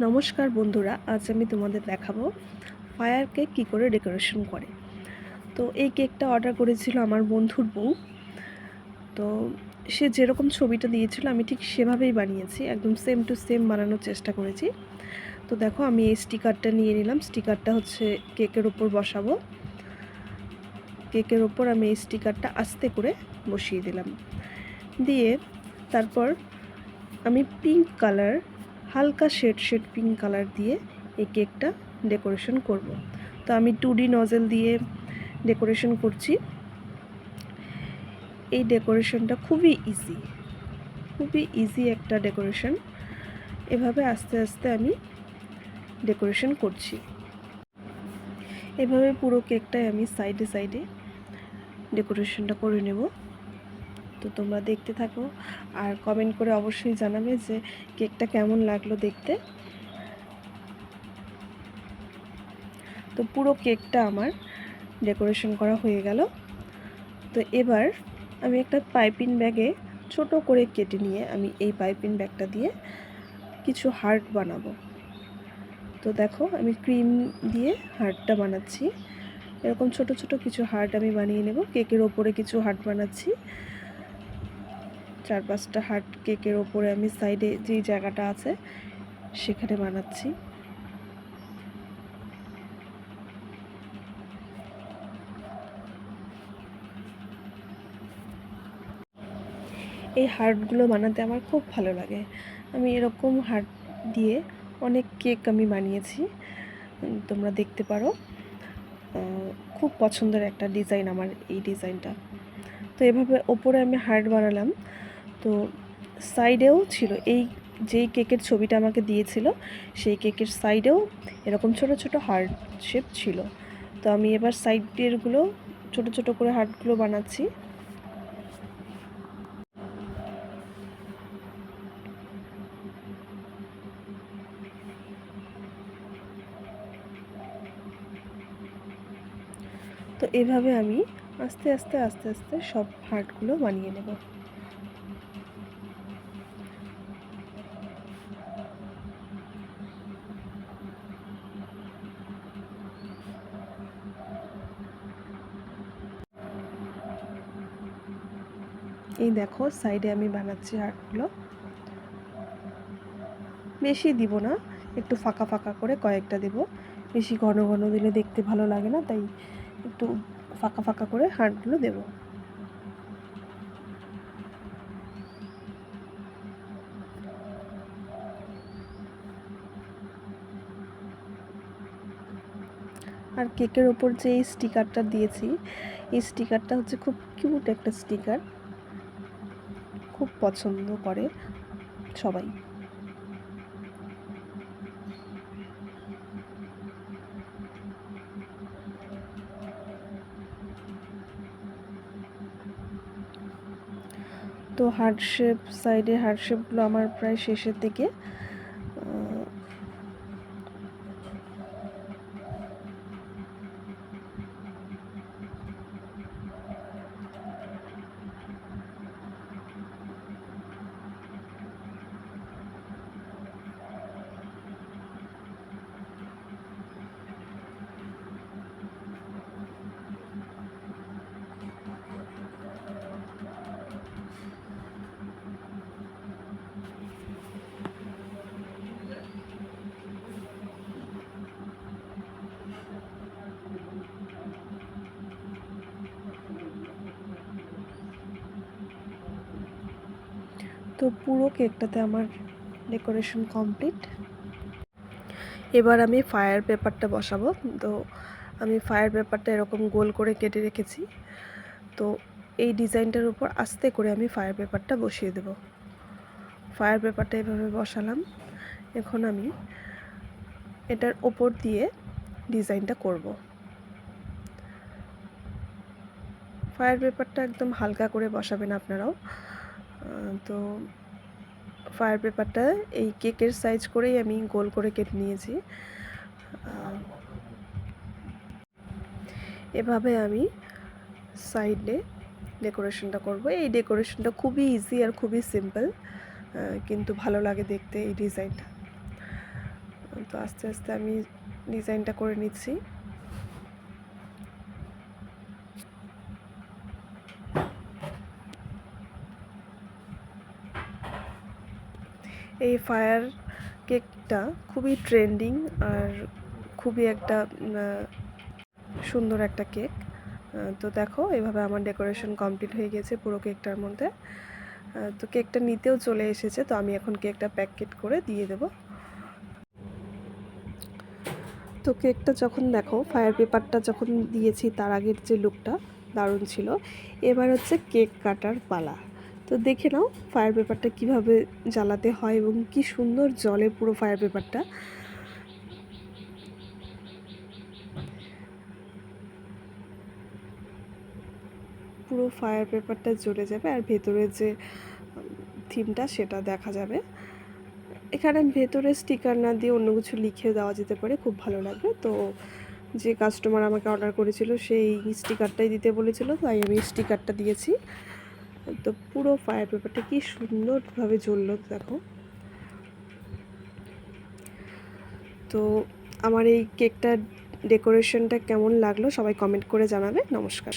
নমস্কার বন্ধুরা, আজ আমি তোমাদের দেখাবো ফায়ার কেক কী করে ডেকোরেশন করে। তো এই কেকটা অর্ডার করেছিল আমার বন্ধুর বউ। তো সে যেরকম ছবিটা দিয়েছিল আমি ঠিক সেভাবেই বানিয়েছি, একদম সেম টু সেম বানানোর চেষ্টা করেছি। তো দেখো, আমি এই স্টিকারটা নিয়ে নিলাম। স্টিকারটা হচ্ছে কেকের ওপর বসাবো। কেকের ওপর আমি এই স্টিকারটা আস্তে করে বসিয়ে দিলাম। দিয়ে তারপর আমি পিঙ্ক কালার, হালকা শেড পিঙ্ক কালার দিয়ে এই কেকটা ডেকোরেশন করব। তো আমি 2D নজেল দিয়ে ডেকোরেশন করছি। এই ডেকোরেশনটা খুবই ইজি একটা ডেকোরেশন। এভাবে আস্তে আস্তে আমি ডেকোরেশন করছি। এভাবে পুরো কেকটায় আমি সাইডে সাইডে ডেকোরেশনটা করে নেব। তো তোমরা দেখতে থাকো আর কমেন্ট করে অবশ্যই জানাবে যে কেকটা কেমন লাগলো দেখতে। তো পুরো কেকটা আমার ডেকোরেশন করা হয়ে গেল। তো এবার আমি একটা পাইপিং ব্যাগে ছোট করে কেটে নিয়ে আমি এই পাইপিং ব্যাগটা দিয়ে কিছু হার্ট বানাবো। তো দেখো, আমি ক্রিম দিয়ে হার্টটা বানাচ্ছি। এরকম ছোট ছোট কিছু হার্ট আমি বানিয়ে নেব। কেকের ওপরে কিছু হার্ট বানাচ্ছি, 4-5টা হার্ট কেকের ওপরে আমি সাইডে যেই জায়গাটা আছে সেখানে বানাচ্ছি। এই হার্টগুলো বানাতে আমার খুব ভালো লাগে। আমি এরকম হার্ট দিয়ে অনেক কেক আমি বানিয়েছি, তোমরা দেখতে পারো। খুব পছন্দের একটা ডিজাইন আমার এই ডিজাইনটা। তো এভাবে ওপরে আমি হার্ট বানালাম। তো সাইডেও ছিল, এই যেই কেকের ছবিটা আমাকে দিয়েছিল সেই কেকের সাইডেও এরকম ছোট ছোট হার্ট শেপ ছিল। তো আমি এবার সাইডেরগুলো ছোট ছোট করে হার্টগুলো বানাচ্ছি। তো এভাবে আমি আস্তে আস্তে আস্তে আস্তে সব হার্টগুলো বানিয়ে নেব। এই দেখো, সাইডে আমি বানাচ্ছি হার্টগুলো। বেশি দিব না, একটু ফাঁকা ফাঁকা করে কয়েকটা দেব। বেশি ঘন ঘন দিলে দেখতে ভালো লাগে না, তাই একটু ফাঁকা ফাঁকা করে হার্টগুলো দেব। আর কেকের ওপর যে এই স্টিকারটা দিয়েছি, এই স্টিকারটা হচ্ছে খুব কিউট একটা স্টিকার, খুব পছন্দ করে সবাই। তো হার্ট শেপ, সাইডে হার্ট শেপগুলো আমার প্রায় শেষের দিকে। তো পুরো কেকটাতে আমার ডেকোরেশন কমপ্লিট। এবার আমি ফায়ার পেপারটা বসাবো। তো আমি ফায়ার পেপারটা এরকম গোল করে কেটে রেখেছি। তো এই ডিজাইনটার উপর আস্তে করে আমি ফায়ার পেপারটা বসিয়ে দেব। ফায়ার পেপারটা এভাবে বসালাম। এখন আমি এটার ওপর দিয়ে ডিজাইনটা করব। ফায়ার পেপারটা একদম হালকা করে বসাবেন আপনারাও। তো ফায়ার পেপারটা এই কেকের সাইজ করেই আমি গোল করে কেটে নিয়েছি। এভাবে আমি সাইডে ডেকোরেশনটা করব। এই ডেকোরেশনটা খুবই ইজি আর খুবই সিম্পল, কিন্তু ভালো লাগে দেখতে এই ডিজাইনটা। তো আস্তে আস্তে আমি ডিজাইনটা করে নিচ্ছি। এই ফায়ার কেকটা খুবই ট্রেন্ডিং আর খুবই একটা সুন্দর একটা কেক। তো দেখো এভাবে আমার ডেকোরেশন কমপ্লিট হয়ে গেছে পুরো কেকটার মধ্যে। তো কেকটা নিতেও চলে এসেছে, তো আমি এখন কেকটা প্যাকেট করে দিয়ে দেব। তো কেকটা যখন দেখো ফায়ার পেপারটা যখন দিয়েছি তার আগের যে লুকটা দারুণ ছিল। এবার হচ্ছে কেক কাটার পালা। তো দেখে নাও ফায়ার পেপারটা কিভাবে জ্বালাতে হয় এবং কি সুন্দর জ্বলে পুরো ফায়ার পেপারটা। পুরো ফায়ার পেপারটা জ্বলে যাবে আর ভেতরের যে থিমটা সেটা দেখা যাবে। এখানে ভেতরে স্টিকার না দিয়ে অন্য কিছু লিখে দেওয়া যেতে পারে, খুব ভালো লাগবে। তো যে কাস্টমার আমাকে অর্ডার করেছিল সেই স্টিকারটাই দিতে বলেছিল, তাই আমি স্টিকারটা দিয়েছি। তো পুরো ফায়ার পেপারটা কি সুন্দরভাবে জ্বললো দেখো। তো আমার এই কেকটার ডেকোরেশনটা কেমন লাগলো সবাই কমেন্ট করে জানাবে। নমস্কার।